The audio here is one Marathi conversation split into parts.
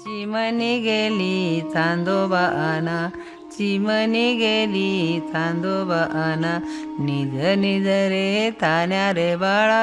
चिमणी गेली चांदोबा आना, चिमणी गेली चांदोबा आना, निज निज रे तान्या रे बाळा.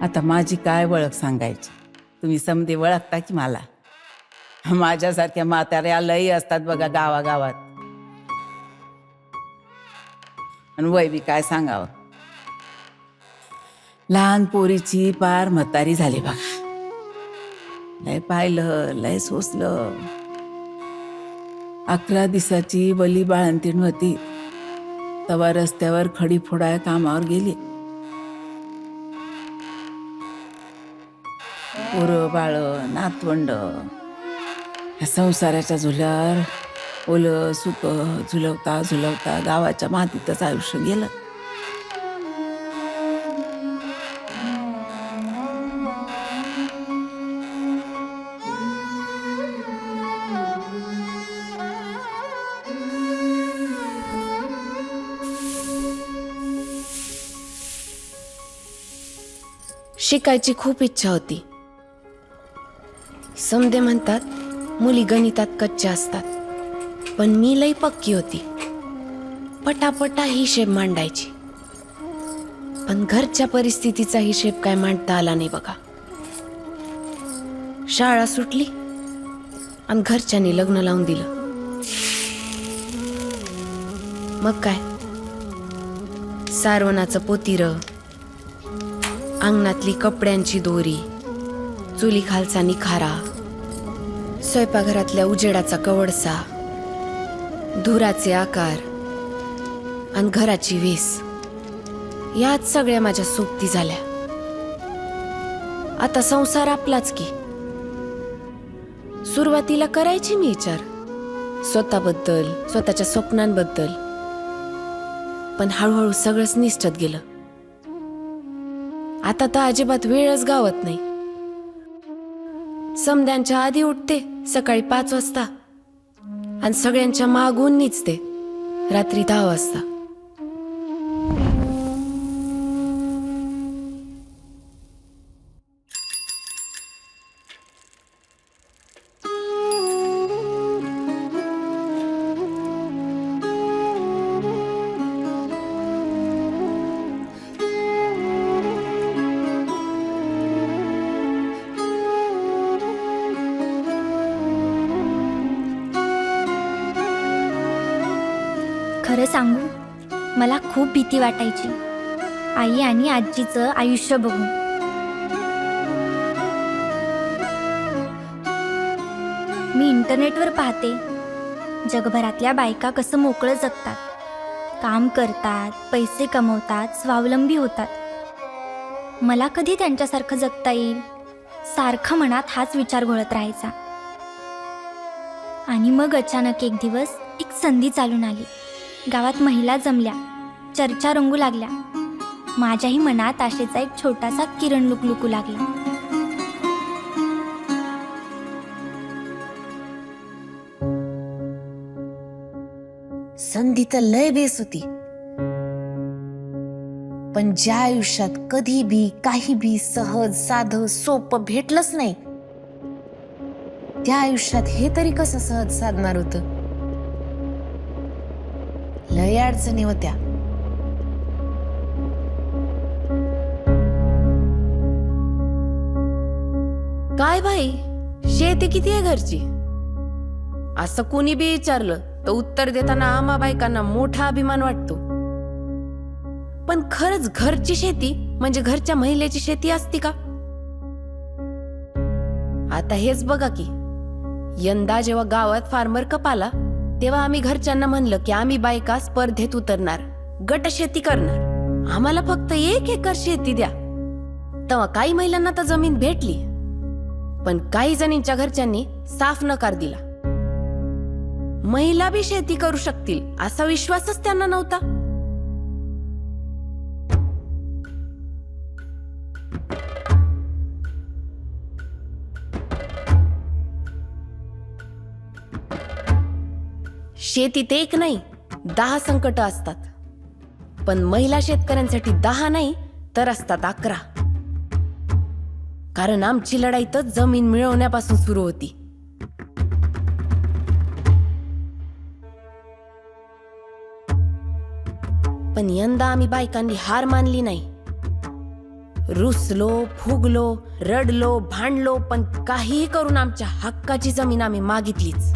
आता माझी काय ओळख सांगायची, तुम्ही समधी ओळखता की मला. माझ्यासारख्या म्हाताऱ्या लई असतात बघा गावागावात. आणि वय बी काय सांगावं, लहान पोरीची पार म्हातारी झाली बघा. लय पाहिलं, लय सोसलं. 11 दिवसाची बली बाळंतीण होती तवा रस्त्यावर खडी फोडाय कामावर गेली. पोरं बाळ नातवंड ह्या संसाराच्या झुल्यावर ओलं सुक झुलवता झुलवता गावाच्या मातीतच आयुष्य गेलं. शिकायची खूप इच्छा होती. समदे म्हणतात मुली गणितात कच्च्या असतात, पण मी लई पक्की होती. पटापटा हिशेब मांडायची, पण घरच्या परिस्थितीचा हिशेब काय मांडता आला नाही बघा. शाळा सुटली आणि घरच्यांनी लग्न लावून दिलं. मग काय, सारवणाचं पोतीरं, अंगणातली कपड्यांची दोरी, चुली खालचा निखारा, स्वयंपाकघरातल्या उजेडाचा कवडसा, धुराचे आकार आणि घराची वेस, यात सगळ्या माझ्या सोबती झाल्या. आता संसार आपलाच की. सुरुवातीला करायची मी विचार स्वतःबद्दल, स्वतःच्या स्वप्नांबद्दल, पण हळूहळू सगळंच निष्ठत गेलं. आता तर अजिबात वेळच गावत नाही. समद्यांच्या आधी उठते सकाळी 5 वाजता आणि सगळ्यांच्या मागून निचते रात्री 10 वाजता. खरं सांगू, मला खूप भीती वाटायची आई आणि आजीचं आयुष्य बघून. मी इंटरनेटवर पाहते जगभरातल्या बायका कसं मोकळं जगतात, काम करतात, पैसे कमवतात, स्वावलंबी होतात. मला कधी त्यांच्यासारखं जगता येईल, सारखं मनात हाच विचार घोळत राहायचा. आणि मग अचानक एक दिवस एक संधी चालून आली. गावात महिला जमल्या, चर्चा रंगू लागल्या. माझ्याही मनात आशेचा एक छोटासा किरण लुकलुकू लागला. संधी तर लय बेस होती, पण ज्या आयुष्यात कधी बी काही बी सहज साधं सोपं भेटलंच नाही, त्या आयुष्यात हे तरी कसं सहज साधणार होतं. लय अडचणी होत्या. काय बाई, शेती किती आहे घरची, असं कोणी बी विचारलं तर उत्तर देताना आम्हा बायकांना मोठा अभिमान वाटतो. पण खरंच घरची शेती म्हणजे घरच्या महिलेची शेती असती का? आता हेच बघा की, यंदा जेव्हा गावात फार्मर कप आला तेव्हा आम्ही घरच्यांना म्हणलं की आम्ही बायका स्पर्धेत उतरणार, गट शेती करणार, आम्हाला फक्त 1 एकर शेती द्या. तेव्हा काही महिलांना तर जमीन भेटली, पण काही जणींच्या घरच्यांनी साफ नकार दिला. महिला बी शेती करू शकतील असा विश्वासच त्यांना नव्हता. शेतीत एक नाही 10 संकट असतात, पण महिला शेतकऱ्यांसाठी 10 नाही तर असतात 11. कारण आमची लढाई तर जमीन मिळवण्यापासून सुरू होती. पण यंदा आम्ही बायकांनी हार मानली नाही. रुसलो, फुगलो, रडलो, भांडलो, पण काहीही करून आमच्या हक्काची जमीन आम्ही मागितलीच.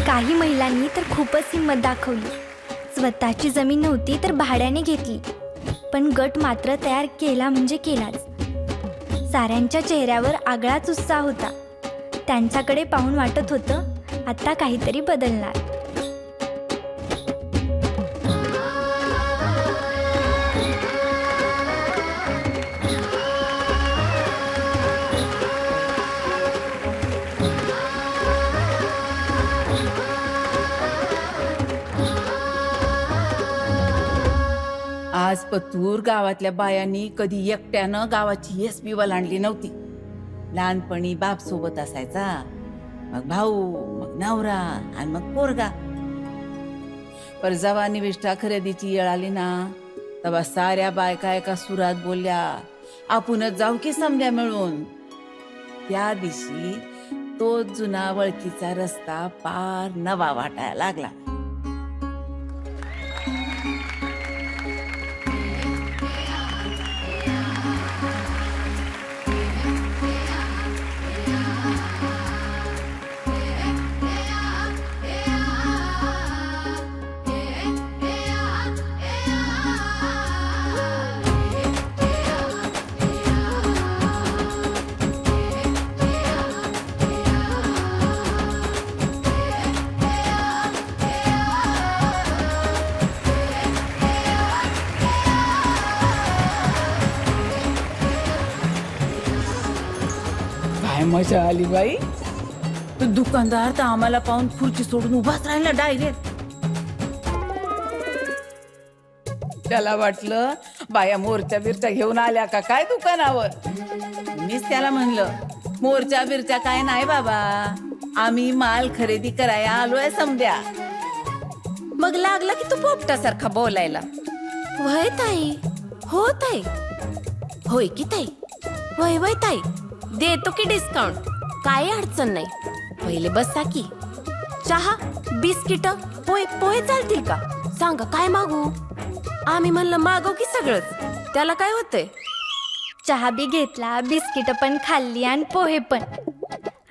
काही महिलांनी तर खूपच हिंमत दाखवली. स्वतःची जमीन नव्हती तर भाड्याने घेतली, पण गट मात्र तयार केला म्हणजे केलाच. साऱ्यांच्या चेहऱ्यावर आगळाच उत्साह होता. त्यांच्याकडे पाहून वाटत होतं आता काहीतरी बदलणार. आज पतूर गावातल्या बायांनी कधी एकट्यानं गावाची एसपी वलांडली नव्हती. लहानपणी बाप सोबत असायचा, मग भाऊ, मग नवरा आणि मग पोरगा. पर जेव्हा निविष्ठा खरेदीची येळ आली ना, तेव्हा साऱ्या बायका एका सुरात बोलल्या, आपणच जाऊ की समद्या मिळून. त्या दिवशी तो जुना वळखीचा रस्ता पार नवा वाटायला लागला. काय मजा आली बाई. तो दुकानदार तर आम्हाला पाहून खुर्ची सोडून उभाच राहिला डायरेक्ट. त्याला वाटलं बाया मोरच्या बिरच्या घेऊन आल्या का काय दुकानावर. मीच त्याला म्हणलं, मोरच्या बिरच्या काय नाही बाबा, आम्ही माल खरेदी करायला आलोय समद्या. मग लागला की तू पोपटासारखा बोलायला. वय ताई, हो ताई, होय की ताई, वय वय ताई, देतो की डिस्काउंट, काय अडचण नाही. पहिले बसा की. चहा, बिस्किट, पोहे पोहे चालतील का? सांगा काय मागू. आम्ही म्हणलं मागव की सगळंच, त्याला काय होतंय. चहा बी घेतला, बिस्किट पण खाल्ली आणि पोहे पण.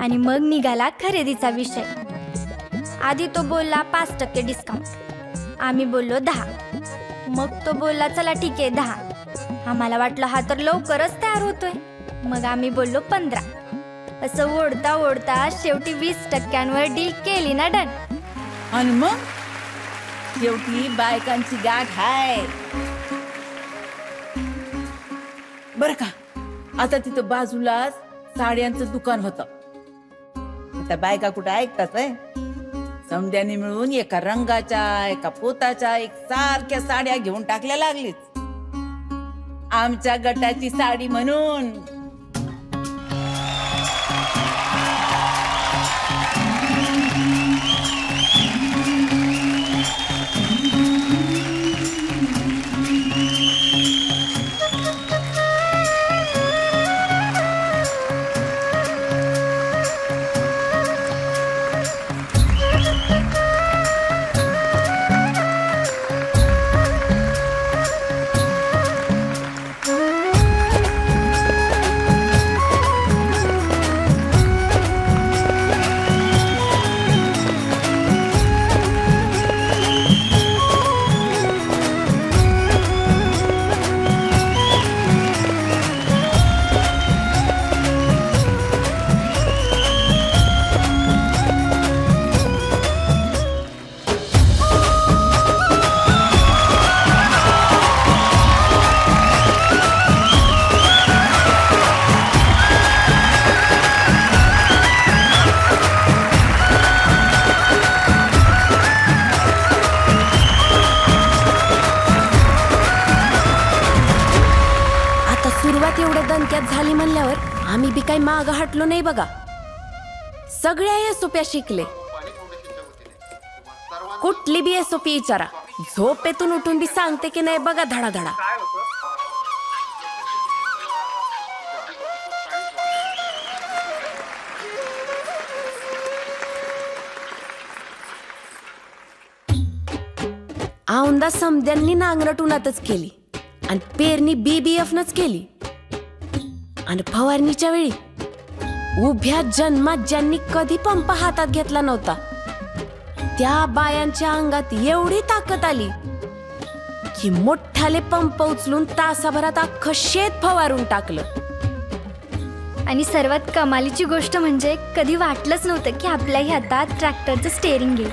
आणि मग निघाला खरेदीचा विषय. आधी तो बोलला 5% डिस्काउंट, आम्ही बोललो 10. मग तो बोलला चला ठीक आहे 10. आम्हाला वाटलं हा तर लवकरच तयार होतोय. मग आम्ही बोललो 15. असं ओढता ओढता शेवटी 20%वर डील केली ना डन. आणि मग शेवटी बायकांची गाठ हाय बर का. आता तिथं बाजूलाच साड्यांचं दुकान होतं. आता बायका कुठं ऐकतात आहे. समद्याने मिळून एका रंगाच्या एका पोताच्या एक सारख्या साड्या घेऊन टाकल्या लागलीच. आमच्या गटाची साडी म्हणून. आम्ही बी काही माग हटलो नाही बघा. सगळ्या एसओप्या शिकले. कुठली बी एसओपी विचारा, झोपेतून उठून बी सांगते की नाही बघा धडाधडा. औंदा समद्यांनी नांगरट उन्हातच केली आणि पेरणी BBF-नच केली. आणि फवारणीच्या वेळी उभ्या जन्मात ज्यांनी कधी पंप हातात घेतला नव्हता त्या बायांच्या अंगात एवढी ताकद आली की मोठाले पंप उचलून तासाभरात अख्खं शेत फवारून टाकलं. आणि सर्वात कमालीची गोष्ट म्हणजे कधी वाटलंच नव्हतं की आपल्याही हातात ट्रॅक्टरचं स्टेअरिंग येईल.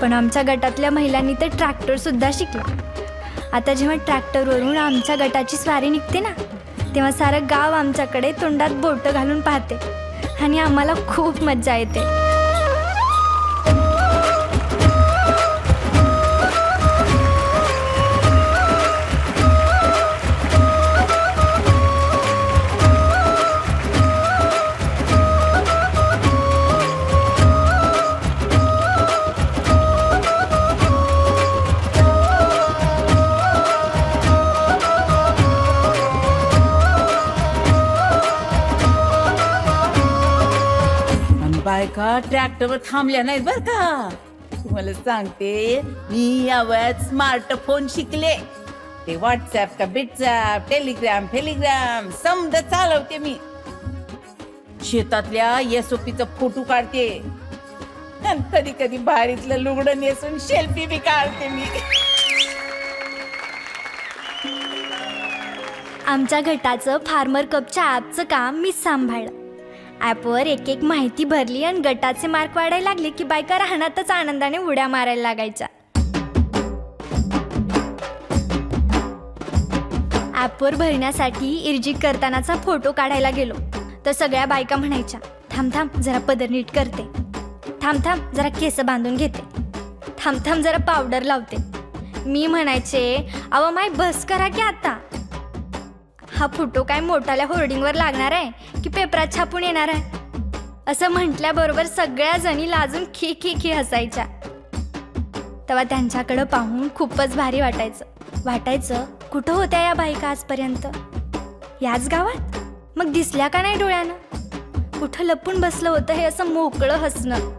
पण आमच्या गटातल्या महिलांनी तर ट्रॅक्टरसुद्धा शिकला. आता जेव्हा ट्रॅक्टरवरून आमच्या गटाची स्वारी निघते ना, तेव्हा सारं गाव आमच्याकडे तोंडात बोटं घालून पाहते आणि आम्हाला खूप मज्जा येते. बायका ट्रॅक्टरवर थांबल्या नाहीत बर का. तुम्हाला सांगते, मी या वयात स्मार्टफोन शिकले. ते व्हॉट्सअप का बिट्सअप, टेलिग्राम समद चालवते मी. शेतातल्या एसओपीचा फोटो काढते. कधी कधी भारीतलं लुगडं नेसून सेल्फी बी काढते मी. आमच्या गटाचं फार्मर कपच्या ॲपचं काम मीच सांभाळलं. ॲपवर एक एक माहिती भरली आणि गटाचे मार्क वाढायला लागले की बायका राहण्यातच आनंदाने उड्या मारायला लागायच्या. ॲपवर भरण्यासाठी इर्जिट करतानाचा फोटो काढायला गेलो तर सगळ्या बायका म्हणायच्या, थांब थांब जरा पदर नीट करते, थांब थांब जरा केस बांधून घेते, थांब थांब जरा पावडर लावते. मी म्हणायचे, अहो माय बस करा की आता. हा फोटो काय मोठाल्या होर्डिंगवर लागणार आहे की पेपरात छापून येणार आहे. असं म्हटल्याबरोबर सगळ्या जणी लाजून खी खी खी हसायच्या. तेव्हा त्यांच्याकडं पाहून खूपच भारी वाटायचं कुठं होत्या या बायका आजपर्यंत, याच गावात. मग दिसल्या का नाही डोळ्यानं, कुठं लपून बसलं होतं हे असं मोकळं हसणं.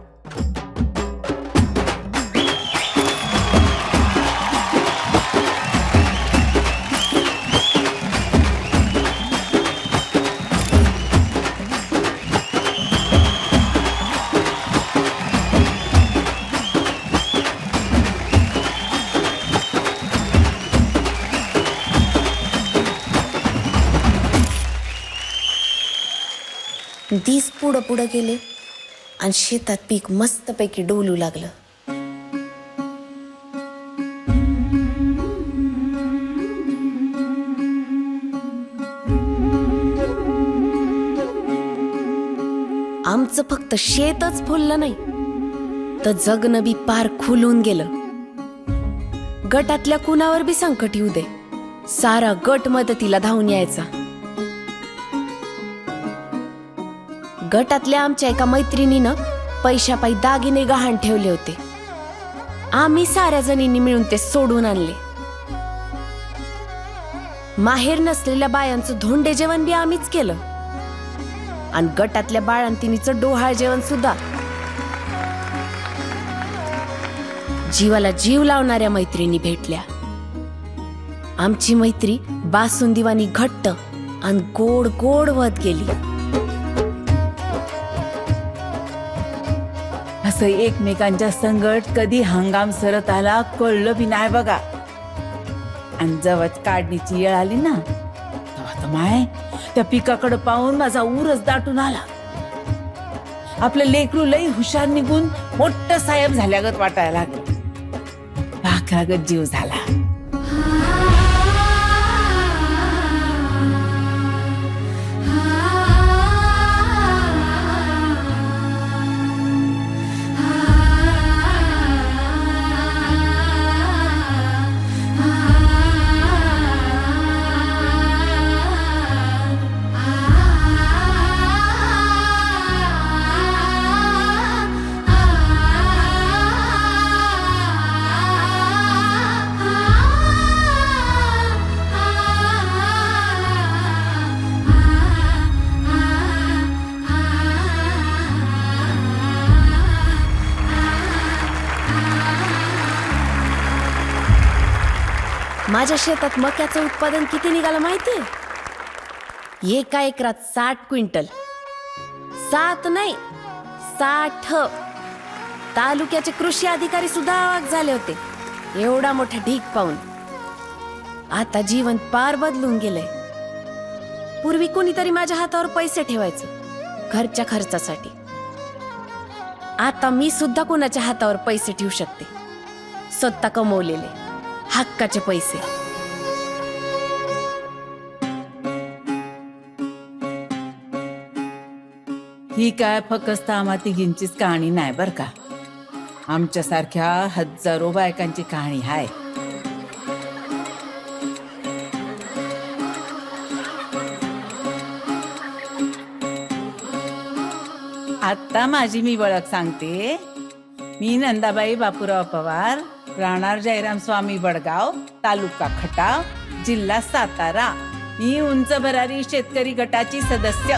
दिस पुढं पुढं गेले आणि शेतात पीक मस्तपैकी डोलू लागलं. आमचं फक्त शेतच फुललं नाही तर जगणं बी पार खुलून गेलं. गटातल्या कुणावर बी संकट येऊ दे, सारा गट मदतीला धावून यायचा. गटातल्या आमच्या एका मैत्रिणीनं पैशापायी दागिने गहाण ठेवले होते. आम्ही साऱ्या जणींनी मिळून ते सोडून आणले. माहेर नसलेल्या बायांचं धोंडे जेवण बी आम्हीच केलं आणि गटातल्या बाळंतिणीचं डोहाळ जेवण सुद्धा. जीवाला जीव लावणाऱ्या मैत्रिणी भेटल्या. आमची मैत्री बासुंदीवानी घट्ट आणि गोड गोड होत गेली. असं एकमेकांच्या संगट कधी हंगाम सरत आला कळलं बी नाही बघा. आणि जेव्हा काढणीची वेळ आली ना, तेव्हा तर माय त्या पिकाकडे पाहून माझा ऊरच दाटून आला. आपलं लेकरू लई हुशार निघून मोठं साहेब झाल्यागत वाटायला लागलं. भाकरागत जीव झाला. माझ्या शेतात मक्याचं उत्पादन किती निघालं माहितीये? एका एकरात 60 क्विंटल. 7 नाही, 60. तालुक्याचे कृषी अधिकारी सुद्धा अवाक झाले होते एवढा मोठा ढीग पाहून. आता जीवन पार बदलून गेलंय. पूर्वी कोणीतरी माझ्या हातावर पैसे ठेवायचं घरच्या खर्चासाठी. आता मी सुद्धा कोणाच्या हातावर पैसे ठेवू शकते, स्वतः कमवलेले हक्काचे पैसे. ही काय फक्त आम्हा तिघींचीच कहाणी नाही बर का, आमच्यासारख्या हजारो बायकांची कहाणी आहे. आता माझी मी ओळख सांगते. मी नंदाबाई बापूराव पवार, राहणार जयराम स्वामी बडगाव, तालुका खटाव, जिल्हा सातारा. मी उंच भरारी शेतकरी गटाची सदस्य.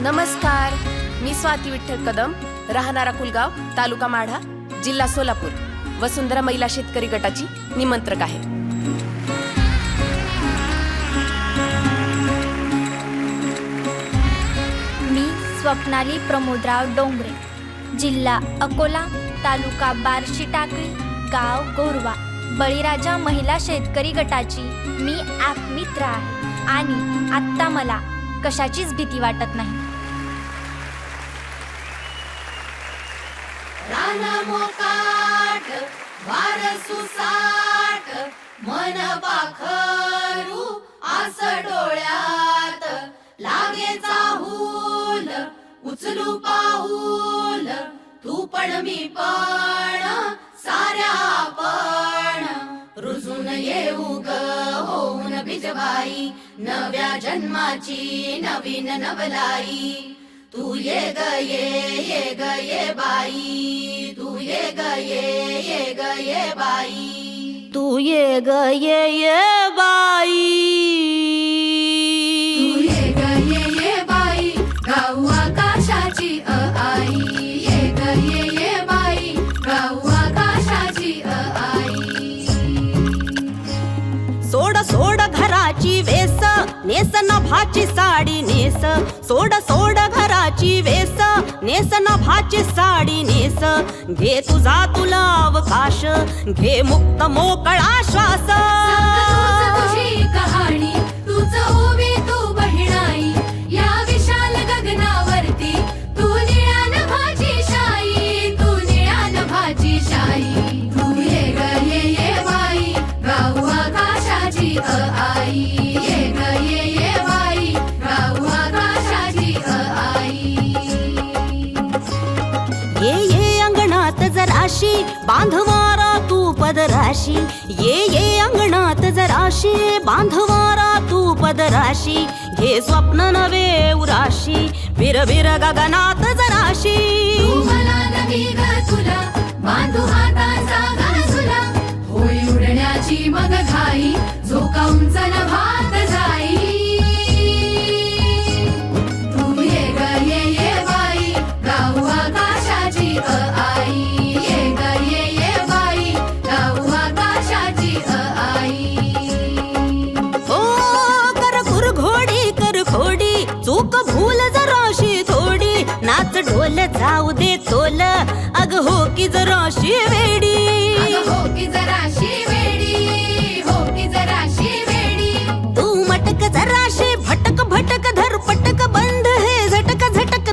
नमस्कार, मी स्वाती विठ्ठल कदम, राहणारा कुलगाव, तालुका माढा, जिल्हा सोलापूर, वसुंधरा महिला शेतकरी गटाची निमंत्रक आहे. मी स्वप्नाली प्रमोदराव डोंगरे, जिल्हा अकोला, तालुका बार्शी टाकळी, गाव गोरवा, बळीराजा महिला शेतकरी गटाची मी ॲप मित्र आहे आणि आत्ता मला कशाचीच भीती वाटत नाही. राना मोकाट वारसू साठ मन पाखरू आस डोळ्यात लागे चाहूल उचलू पाऊल तू पण मी पण साऱ्या आपण रुजून येऊ ग होऊन बिजबाई नव्या जन्माची नवीन नवलाई. तू ये ग ये ग ये बाई, तू ये ग ये ग ये बाई, तू ये ग ये बाई, तू ये ग ये बाई, गाऊ आकाशाची आई. ये ग ये बाई, गाऊ आकाशाची आई. सोड सोड घराची वेस, नेस नभाची साडी नेस. सोड सोड घराची वेस, नेस नभाची साडी नेस. घे तुझा तुला अवकाश, घे मुक्त मोकळा श्वास. सांग तूच तुझी कहाणी, तूच उभी तू बहिणाई या विशाल गगनावरती. तू निळ्या नभाची शाई, तू निळ्या नभाची शाई. तू ये ग ये बाई, गाऊ आकाशाची आई. ये ग ये बाई, गाऊ आकाशाची आई. ये अंगणात जराशी बांधवारा तू पदराशी. ये अंगणात जराशी बांधवारा तू पदराशी. घे स्वप्न नवे उराशी, बिर गगनात जराशी. तू मला नवी ग तुला बांधू हाताचा गजुला. होई उडण्याची मग घाई, झोका उंच नभात जाई. तू ये ग ये बाई, गाऊ आकाशाची आई. ये ग ये बाई, गाऊ आकाशाची आई. ओ कर घोडी चूक भूल जराशी थोडी. नाच ढोल जाऊ दे तोल, अग हो की जराशी वेडी. अगं हो की जराशी वेडी, हो की जराशी वेडी. तू मटक जराशी भटक धर पटक बंद हे झटक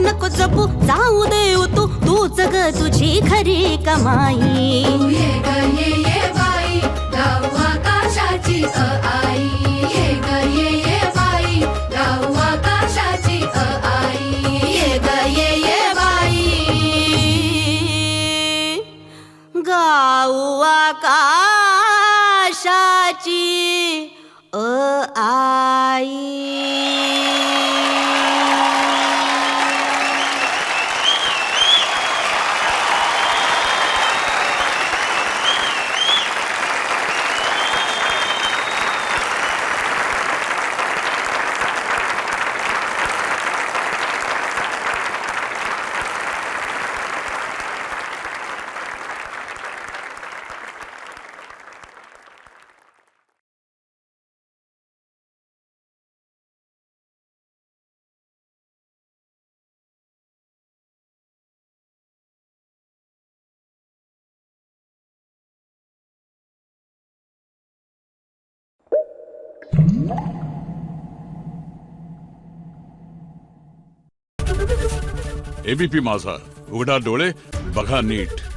नको जपू जाऊ दे तूच ग तुझी खरी कमाई. तू ये ग ये बाई, गाऊ आकाशाची आई. ये ग ये बाई, गाऊ आकाशाची आई. ये ग ये बाई, गाऊ आकाशाची आई. एबीपी माझा, उघडा डोळे बघा नीट.